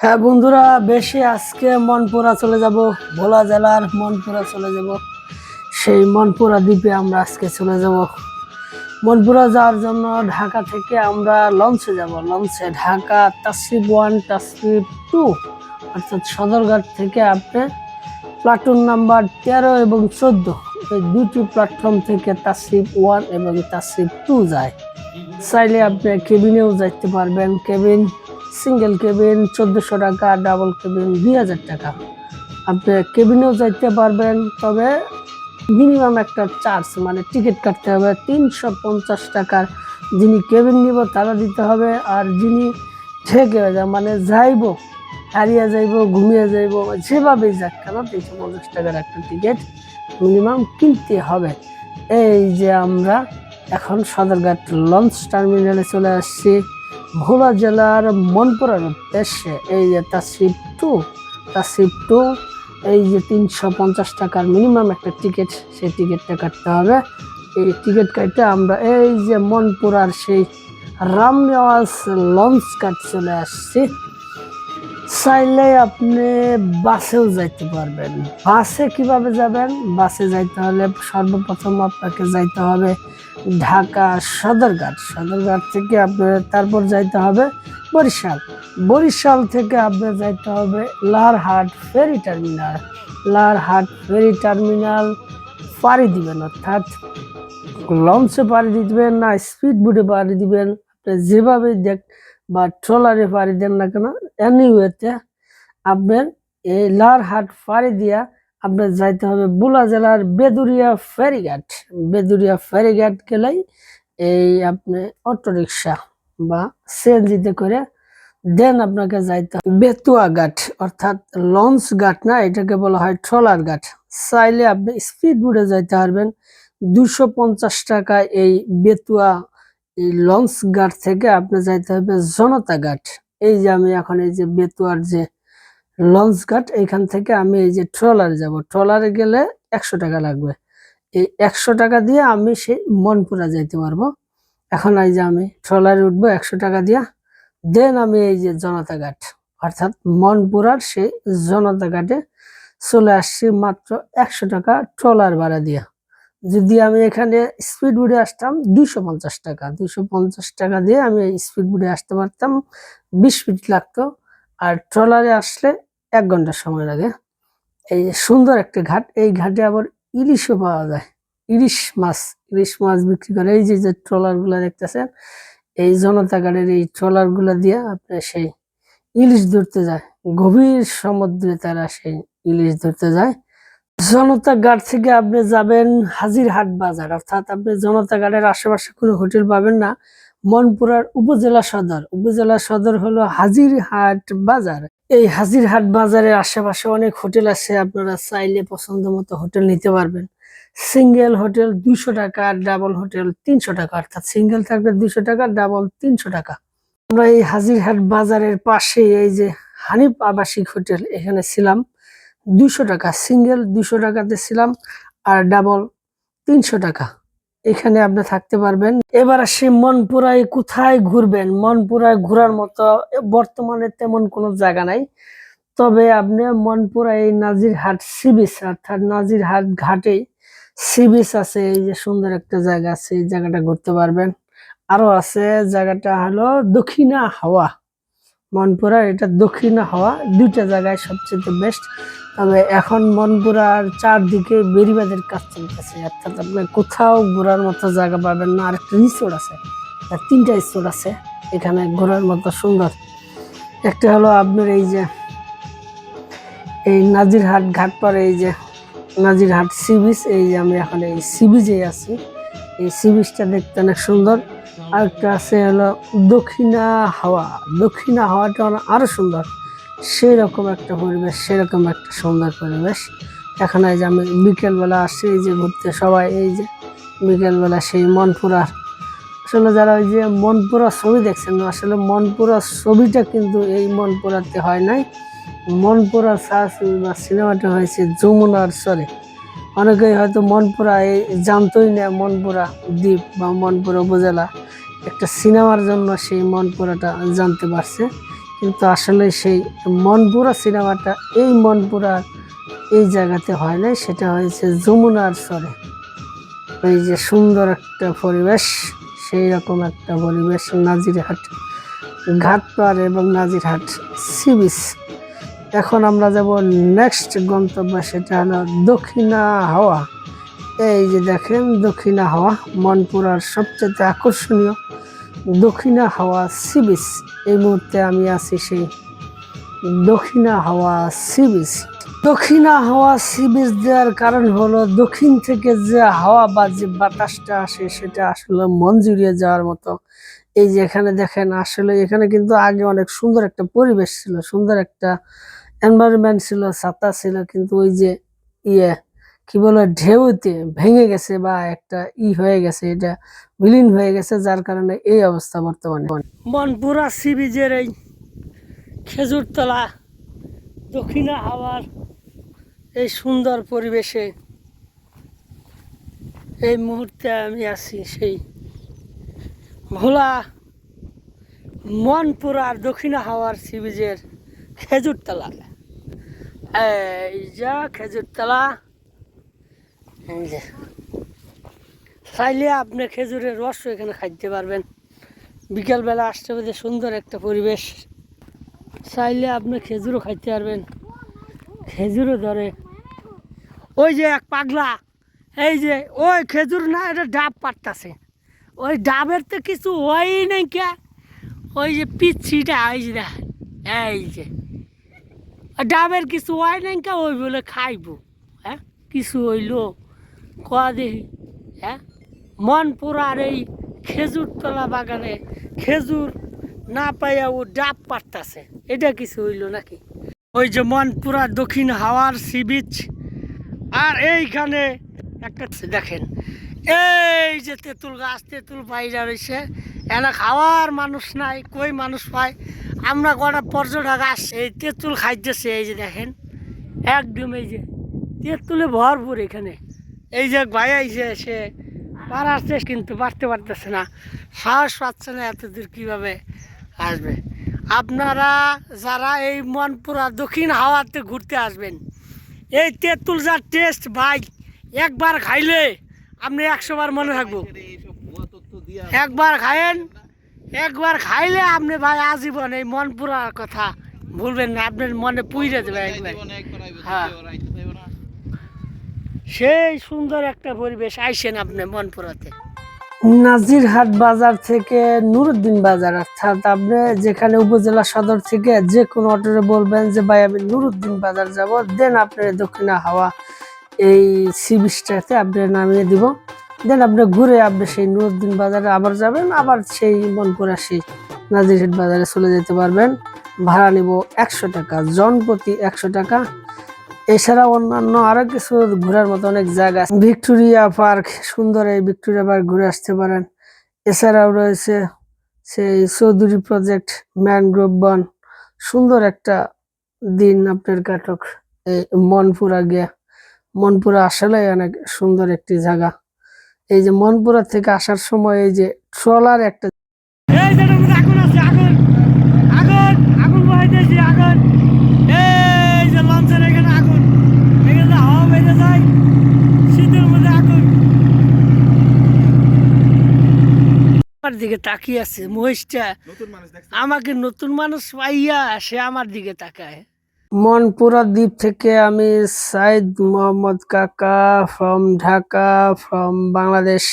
হ্যাঁ বন্ধুরা, বেশি আজকে মনপুরা চলে যাব, ভোলা জেলার মনপুরা চলে যাব। সেই মনপুরা দ্বীপে আমরা আজকে চলে যাব। মনপুরা যাওয়ার জন্য ঢাকা থেকে আমরা লঞ্চে যাব। লঞ্চে ঢাকা তাসরিফ 1 তাসরিফ 2 অর্থাৎ সদরঘাট থেকে আপনি প্লাটুন নাম্বার 13 এবং 14 এই দুটি প্ল্যাটফর্ম থেকে তাসরিফ 1 এবং তাসরিফ 2 যায়। চাইলে আপনি কেবিনেও যাইতে পারবেন। কেবিন সিঙ্গেল কেবিন 1400 টাকা, ডাবল কেবিন 2000 টাকা। আপনি কেবিনেও যাইতে পারবেন, তবে মিনিমাম একটা চার্জ মানে টিকিট কাটতে হবে 350 টাকার। যিনি কেবিন নিব তারা দিতে হবে, আর যিনি ঠেকে মানে যাইব, হারিয়ে যাইব, ঘুমিয়ে যাইব, যেভাবেই যাক কেন 350 টাকার একটা টিকিট মিনিমাম কিনতে হবে। এই যে আমরা এখন সদরঘাট লঞ্চ টার্মিনালে চলে আসছি ভোলা জেলার মনপুরার উদ্দেশ্যে। এই যে তাসরিফ 2 এই যে 350 টাকার মিনিমাম একটা টিকিট, সেই টিকিটটা কাটতে হবে। এই টিকিট কাটতে আমরা এই যে মনপুরার সেই রামনিওয়াজ লঞ্চ ঘাট চলে আসছি। চাইলে আপনি বাসেও যাইতে পারবেন। বাসে কিভাবে যাবেন? বাসে যাইতে হলে সর্বপ্রথম আপনাকে যাইতে হবে ঢাকা সদরঘাট। সদরঘাট থেকে আপনার তারপর যাইতে হবে বরিশাল। বরিশাল থেকে আপনার যাইতে হবে লারহাট ফেরি টার্মিনাল। লারহাট ফেরি টার্মিনাল পাড়ি দিবেন, অর্থাৎ লঞ্চে পাড়ি দিবেন না স্পিড বোটে পাড়ি দিবেন, আপনি যেভাবে দেখ বা ট্রলারে পাড়ি দেন না কেন, এনিওয়েতে আপনার এই লারহাট পাড়ি দিয়া আপনার যাইতে হবে ভোলা জেলার বেদুরিয়া ফেরিঘাট। বেদুরিয়া ফেরিঘাট গেলেই এই আপনি অটোরিকশা বা সিএনজিতে করে দেন আপনাকে যাইতে হবে বেতুয়া ঘাট, অর্থাৎ লঞ্চ ঘাট না, এটাকে বলা হয় ট্রলার ঘাট। চাইলে আপনি স্পিড বোটে যাইতে পারবেন 250 টাকায়। এই বেতুয়া এই লঞ্চ ঘাট থেকে আপনি যাইতে হবে জনতা ঘাট। এই যে আমি এখন এই যে বেতুয়ার যে লঞ্চ ঘাট, এইখান থেকে আমি এই যে ট্রলারে যাব। ট্রলারে গেলে 100 টাকা লাগবে। এই 100 টাকা দিয়ে আমি সেই মনপুরা যাইতে পারবো। এখন এই যে আমি ট্রলারে উঠবো 100 টাকা দিয়া, দেন আমি এই যে জনতা ঘাট অর্থাৎ মনপুরার সেই জনতা ঘাটে চলে আসছি মাত্র 100 টাকা ট্রলার ভাড়া দিয়া। যদি আমি এখানে স্পিড বোটে আসতাম 250 টাকা, 250 টাকা দিয়ে আমি স্পিড বোটে আসতে পারতাম, 20 মিনিট লাগতো। আর ট্রলারে আসলে 1 ঘন্টা সময় লাগে। এই সুন্দর একটা ঘাট, এই ঘাটে আবার ইলিশও পাওয়া যায়। ইলিশ মাছ বিক্রি করে। এই যে ট্রলার গুলা দেখতেছেন, এই জনতা ঘাটের এই ট্রলার গুলা দিয়ে আপনি সেই ইলিশ ধরতে যায়। গভীর সমুদ্রে তারা সেই ইলিশ ধরতে যায়। জনতা ঘাট থেকে আপনি যাবেন হাজিরহাট বাজার, অর্থাৎ আপনি জনতা ঘাটের আশেপাশে কোনো হোটেল পাবেন না। মনপুরার উপজেলা সদর হলো হাজিরহাট বাজার। এই হাজিরহাট বাজারের আশেপাশে অনেক হোটেল আছে, আপনারা চাইলে পছন্দ মতো হোটেল নিতে পারবেন। সিঙ্গেল হোটেল 200 টাকা, ডাবল হোটেল 300 টাকা, অর্থাৎ সিঙ্গেল থাকবে 200 টাকা, ডাবল 300 টাকা। আমরা এই হাজিরহাট বাজারের পাশে এই যে হানিফ আবাসিক হোটেল, এখানে ছিলাম 200 টাকা, সিঙ্গেল 200 টাকাতে ছিলাম, আর ডাবল 300 টাকা। এখানে আপনি থাকতে পারবেন। এবার আসি মনপুরায় কোথায় ঘুরবেন। মনপুরায় ঘোরার মতো বর্তমানে তেমন কোনো জায়গা নাই, তবে আপনি মনপুরা এই নাজিরহাট সি বিচ অর্থাৎ নাজিরহাট ঘাটে সি বিচ আছে। এই যে সুন্দর একটা জায়গা আছে, এই জায়গাটা ঘুরতে পারবেন। আরো আছে জায়গাটা হলো দক্ষিণা হাওয়া। মনপুরা এটা দক্ষিণা হাওয়া, দুইটা জায়গায় সবচেয়ে বেস্ট। তবে এখন মনপুরার চারদিকে বেড়িবাঁধের কাজ চলতেছে, অর্থাৎ আপনি কোথাও ঘোরার মতো জায়গা পাবেন না। আর একটা রিসোর্ট আছে, 3টা রিসোর্ট আছে এখানে ঘোরার মতো সুন্দর। একটা হলো আপনার এই যে এই নাজিরহাট ঘাট পরে এই যে নাজিরহাট সি বিচ। এই যে আমি এখন এই সি বিচে আছি, এই সি বিচটা দেখতে অনেক সুন্দর। আর একটা আছে হলো দক্ষিণা হাওয়াটা আরো সুন্দর, সেই রকম একটা পরিবেশ, সেরকম একটা সুন্দর পরিবেশ। এখন এই যে আমি বিকেলবেলা আসছি এই যে ঘুরতে, সবাই এই যে বিকেলবেলা সেই মনপুরার, আসলে যারা ওই যে মনপুরা ছবি দেখছেন, আসলে মনপুরা ছবিটা কিন্তু এই মনপুরাতে হয় নাই। মনপুরা বা সিনেমাটা হয়েছে যমুনার চরে। অনেকেই হয়তো মনপুরা এই জানতোই না মনপুরা দ্বীপ বা মনপুরা উপজেলা একটা সিনেমার জন্য সেই মনপুরাটা জানতে পারছে, কিন্তু আসলে সেই মনপুরা সিনেমাটা এই মনপুরা এই জায়গাতে হয় নাই, সেটা হয়েছে যমুনার চরে। এই যে সুন্দর একটা পরিবেশ, সেই রকম একটা পরিবেশ নাজিরহাট ঘাটপাড় এবং নাজিরহাট সি বিচ। এখন আমরা যাব নেক্সট গন্তব্য, সেটা হলো দক্ষিণা হাওয়া। এই যে দেখেন দক্ষিণা হাওয়া, মনপুরার সবচেয়ে আকর্ষণীয় দক্ষিণা হাওয়া সি বিচ। এই মুহূর্তে আমি আছি সেই দক্ষিণা হাওয়া সি বিচ। দক্ষিণা হাওয়া সি বিচ দেওয়ার কারণ হলো দক্ষিণ থেকে যে হাওয়া বা যে বাতাসটা আসে সেটা আসলে মন জুড়িয়ে যাওয়ার মতো। এই যে এখানে দেখেন, আসলে এখানে কিন্তু আগে অনেক সুন্দর একটা পরিবেশ ছিল, সুন্দর একটা এনভায়রনমেন্ট ছিল, ছাতা ছিল, কিন্তু ওই যে ইয়ে কি বলে ঢেউতে ভেঙে গেছে বা একটা হয়ে গেছে, এটা বিলীন হয়ে গেছে, যার কারণে এই অবস্থা বর্তমানে। মনপুরা সি বিচের এই খেজুরতলা দক্ষিণা হাওয়ার এই সুন্দর পরিবেশে এই মুহূর্তে আমি আছি সেই ভোলা মনপুরার দক্ষিণা হাওয়ার সি বিচের খেজুরতলা। এই যা খেজুরতলা, এই যে চাইলে আপনি খেজুরের রস এখানে খাইতে পারবেন। বিকালবেলা আসতে হবে, সুন্দর একটা পরিবেশ, চাইলে আপনি খেজুরও খাইতে পারবেন, খেজুরও ধরে। ওই যে এক পাগলা, এই যে ওই খেজুর না, এটা ডাব পাড়তাছে, ওই ডাবের তো কিছু হয় নাই কে, ওই যে পিচ্ছিটা এই যে দেখেন, এই যে ডাবের কিছু হয় নাই কে, ওই বলে খাইব। হ্যাঁ, কিছু হইল কয়া দেখি। হ্যাঁ, মনপুরার এই খেজুরতলা বাগানে খেজুর না পাইয়া ও ডাব পাড়তাছে, এটা কিছু হইল নাকি? ওই যে মনপুরা দক্ষিণ হাওয়ার সি বিচ, আর এইখানে একটা দেখেন, এই যে তেঁতুল গাছ, তেঁতুল পাইরা রয়েছে, এনে খাওয়ার মানুষ নাই, কই মানুষ পায়? আমরা কটা পর্যটক আসছে, এই তেঁতুল খাইতেছে, এই যে দেখেন একদম, এই যে তেঁতুলে ভরপুর এখানে। এই যে ভাই আইছে, সে পারার চেষ্টা কিন্তু পারতে পারতেছে না, সাহস পাচ্ছে না এত দূর কীভাবে আসবে। আপনারা যারা এই মনপুরা দক্ষিণ হাওয়াতে ঘুরতে আসবেন, এই তেঁতুল যার টেস্ট ভাই, একবার খাইলে আপনি 100 বার মনে থাকবো। একবার খায়েন, একবার খাইলে আপনি ভাই আজীবন এই মনপুরার কথা ভুলবেন না, আপনার মনে পুইরে দেবে একবার। হ্যাঁ, সেই সুন্দর একটা পরিবেশ, আইসেন আপনি মনপুরাতে। নাজিরহাট বাজার থেকে নুরুদ্দিন বাজার, অর্থাৎ আপনি যেখানে উপজেলা সদর থেকে যে কোনো অটোরে বলবেন যে ভাই আমি নুরুদ্দিন বাজার যাব, দেন আপনার দক্ষিণা হাওয়া এই সি বিচটাতে আপনি নামিয়ে দিব, দেন আপনি ঘুরে আপনি সেই নুরুদ্দিন বাজারে আবার যাবেন, আবার সেই মনপুরা সেই নাজিরহাট বাজারে চলে যেতে পারবেন। ভাড়া নিব 100 টাকা, জনপ্রতি 100 টাকা। এছাড়া অন্যান্য আরো কিছু ঘোরার মতো অনেক জায়গা আছে, ভিক্টোরিয়া পার্ক, সুন্দর এই ভিক্টোরিয়া পার্ক ঘুরে আসতে পারেন। এছাড়াও রয়েছে সেই চৌধুরী প্রজেক্ট, ম্যানগ্রোভ বন, সুন্দর একটা দিন আপনার কাটক এই মনপুরা গিয়া। মনপুরা আসলে অনেক সুন্দর একটি জায়গা। এই যে মনপুরা থেকে আসার সময় এই যে ট্রলার একটা, এই যে আগুন আছে, আগুন আগুন আগুন বহাইতেছি, আগুন, এই যে লঞ্চের এখানে আগুন, এখানে হাওয়া বেড়ে যায়, শীতের মধ্যে আগুন। আমার দিকে তাকিয়ে আছে মহিষটা, আমাকে নতুন মানুষ পাইয়া সে আমার দিকে তাকায়। মনপুরা দ্বীপ থেকে আমি সাইদ মোহাম্মদ কাকা ফ্রম ঢাকা, ফ্রম বাংলাদেশ।